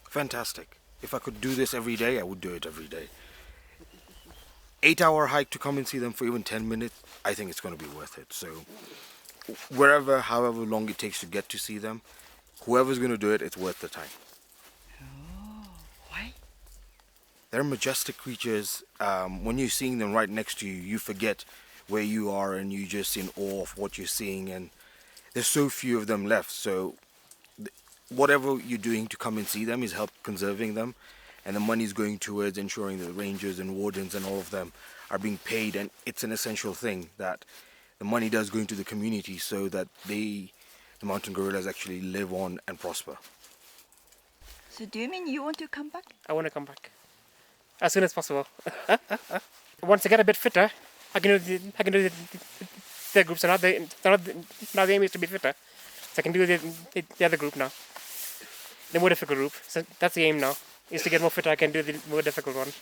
Fantastic. If I could do this every day, I would do it every day. 8-hour hike to come and see them for even 10 minutes, I think it's going to be worth it. So, wherever, however long it takes to get to see them, whoever's going to do it, it's worth the time. Oh, why? They're majestic creatures. When you're seeing them right next to you, you forget where you are and you just in awe of what you're seeing. And there's so few of them left. So whatever you're doing to come and see them is help conserving them. And the money is going towards ensuring that the rangers and wardens and all of them are being paid. And it's an essential thing that the money does go into the community so that the mountain gorillas actually live on and prosper. So do you mean you want to come back? I want to come back as soon as possible. Once I get a bit fitter, I can do the groups. So now the aim is to be fitter. So I can do the other group now, the more difficult group. So that's the aim now, is to get more fitter. I can do the more difficult one.